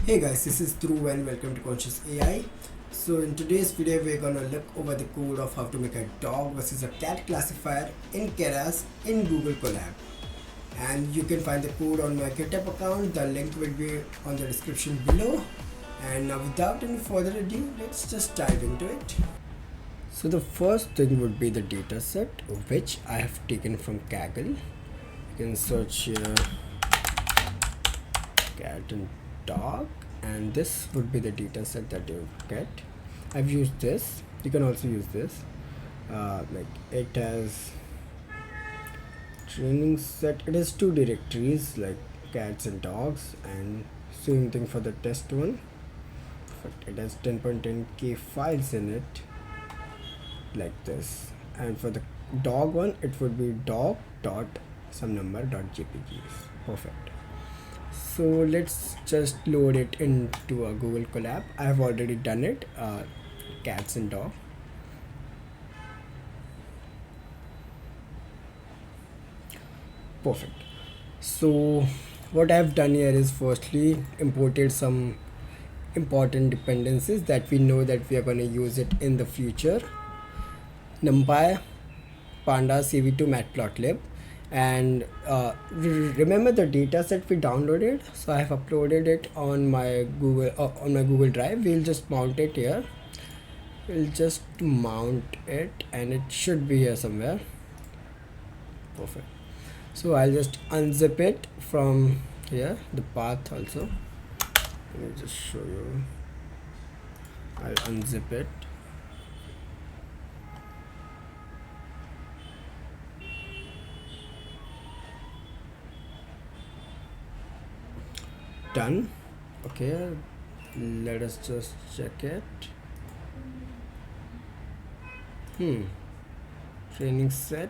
Hey guys, this is Dhruv and welcome to Conscious AI. So in today's video, we're gonna look over the code of how to make a dog versus a cat classifier in Keras in Google Colab. And you can find the code on my GitHub account. The link will be on the description below. And now without any further ado, let's just dive into it. So the first thing would be the dataset, which I have taken from Kaggle. You can search here cat and dog, and this would be the dataset that you get. I've used this. You can also use this. Like it has training set. It has two directories like cats and dogs, and same thing for the test one. But it has 10.10k files in it, like this. And for the dog one, it would be dog dot some number dot jpgs. Perfect. So let's just load it into a Google Colab. I have already done it. Cats and dog. Perfect. So what I have done here is firstly imported some important dependencies that we know that we are going to use it in the future. NumPy, Pandas, CV2, Matplotlib. And remember the dataset we downloaded, so I have uploaded it on my Google Drive. We'll just mount it here. We'll just mount it and it should be here somewhere. Perfect. So I'll just unzip it from here, the path also. Let me just show you. I'll unzip it. Done. Okay, let us just check it. Training set.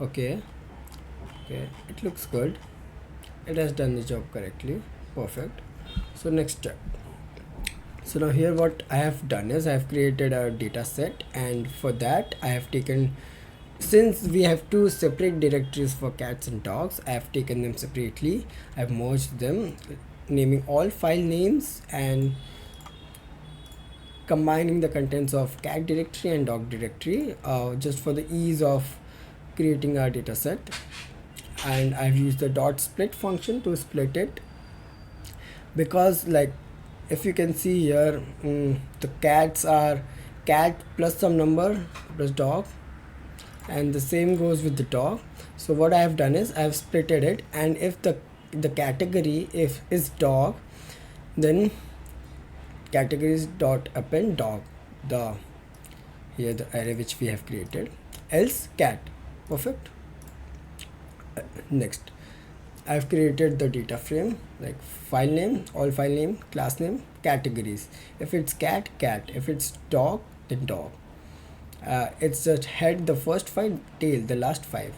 Okay, it looks good. It has done the job correctly. Perfect. So next step. So now here what I have done is I have created a data set, and for that I have taken, since we have two separate directories for cats and dogs, I have taken them separately. I have merged them, naming all file names and combining the contents of cat directory and dog directory, just for the ease of creating our data set. And I've used the dot split function to split it, because like if you can see here, the cats are cat plus some number plus dog, and the same goes with the dog. So what I have done is I have splitted it, and if the category if is dog, then categories dot append dog, the here the array which we have created, else cat. Perfect. Next I have created the data frame, like file name, all file name, class name, categories. If it's cat, cat. If it's dog, then dog. It's just head, the first 5, tail, the last 5.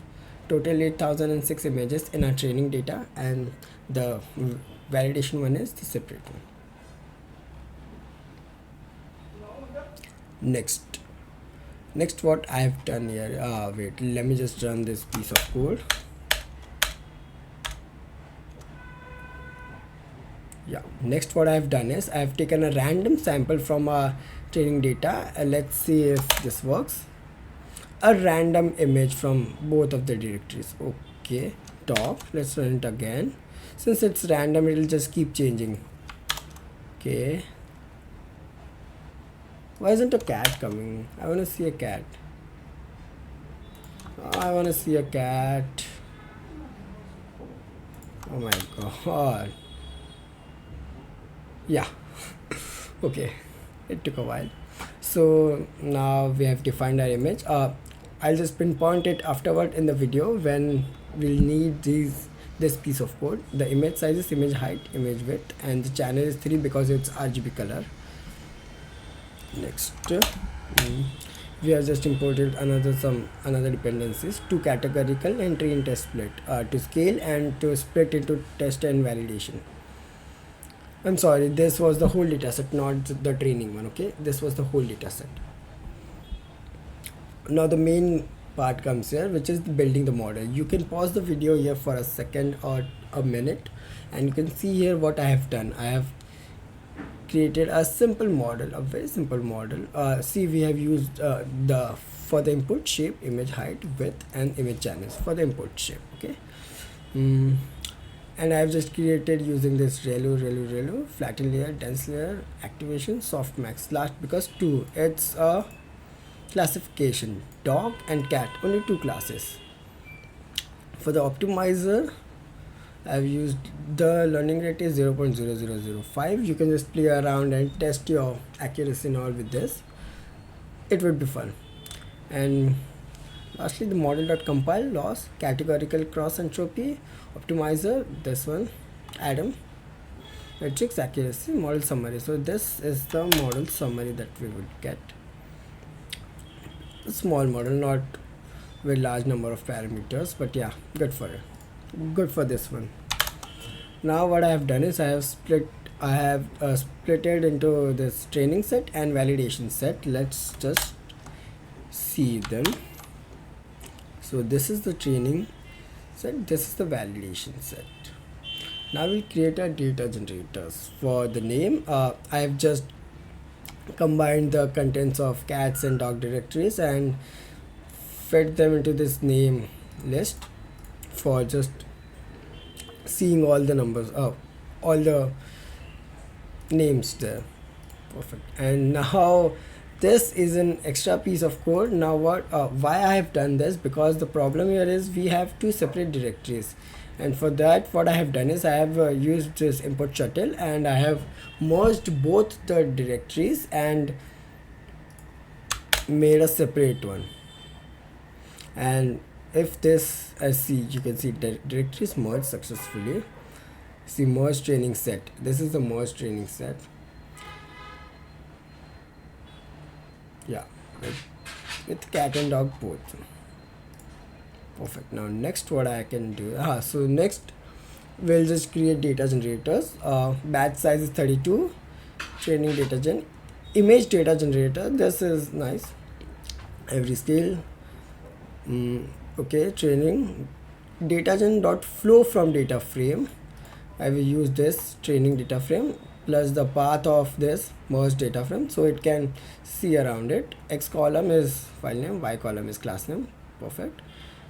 Total 8006 images in our training data, and the validation one is the separate one. Next what I have done here, wait, let me just run this piece of code. Yeah, next what I have done is I have taken a random sample from our training data. Let's see if this works. A random image from both of the directories. Okay, dog. Let's run it again. Since it's random, it will just keep changing. Okay. Why isn't a cat coming? I want to see a cat. I want to see a cat. Oh my god. Yeah. Okay, it took a while. So now we have defined our image. I'll just pinpoint it afterward in the video when we'll need this piece of code. The image size is image height, image width, and the channel is 3 because it's RGB color. Next, we have just imported another dependencies, to categorical and train test split, to scale and to split into test and validation. I'm sorry, this was the whole dataset, not the training one. Okay, this was the whole dataset. Now the main part comes here, which is building the model. You can pause the video here for a second or a minute, and you can see here what I have done. I have created a simple model, a very simple model. See, we have used for the input shape, image height, width, and image channels for the input shape. Okay. And I have just created using this relu, flatten layer, dense layer, activation, softmax. Last because 2, it's a classification, dog and cat, only 2 classes. For the optimizer, I've used the learning rate is 0.0005. You can just play around and test your accuracy and all with this. It would be fun. And lastly, the model.compile, loss, categorical cross entropy, optimizer, this one, Adam, metrics, accuracy, model summary. So this is the model summary that we would get. A small model, not very large number of parameters, but yeah, good for it. Good for this one. Now what I have done is I have split it into this training set and validation set. Let's just see them. So this is the training set, this is the validation set. Now we'll create our data generators. For the name, I have just combined the contents of cats and dog directories and fed them into this name list for just seeing all the numbers, all the names there. Perfect. And now this is an extra piece of code. Now why I have done this, because the problem here is we have 2 separate directories, and for that what I have done is I have used this import shuttle and I have merged both the directories and made a separate one. And if this, as see, you can see directories merged successfully. See, merge training set, this is the merge training set. Yeah, with cat and dog both. Perfect. Now next what I can do, so next we'll just create data generators. Batch size is 32, training data gen, image data generator, this is nice, every scale. Okay, training data gen dot flow from data frame. I will use this training data frame plus the path of this merge data frame, so it can see around it. X column is file name, Y column is class name. Perfect.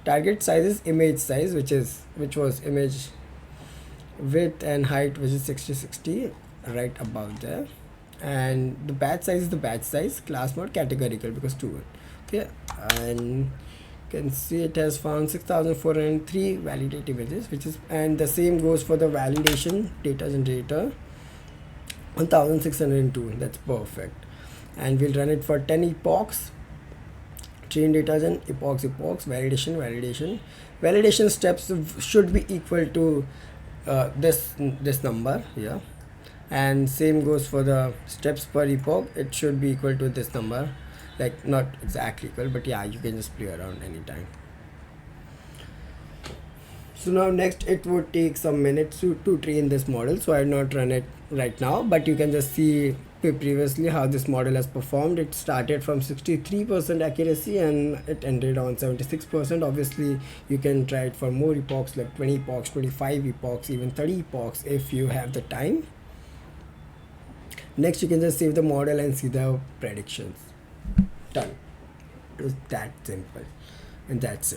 Target size is image size, which was image width and height, which is 60 right above there. And the batch size is the batch size, class mode categorical because 2. Okay, and you can see it has found 6403 validate images, which is, and the same goes for the validation data generator, 1602. That's perfect. And we'll run it for 10 epochs. Train data gen, epochs, validation steps should be equal to this number here, and same goes for the steps per epoch. It should be equal to this number, like not exactly equal, but yeah, you can just play around anytime. So now next it would take some minutes to train this model, so I will not run it right now, but you can just see previously how this model has performed. It started from 63% accuracy and it ended on 76%. Obviously you can try it for more epochs, like 20 epochs, 25 epochs, even 30 epochs if you have the time. Next you can just save the model and see the predictions. Done. It was that simple, and that's it.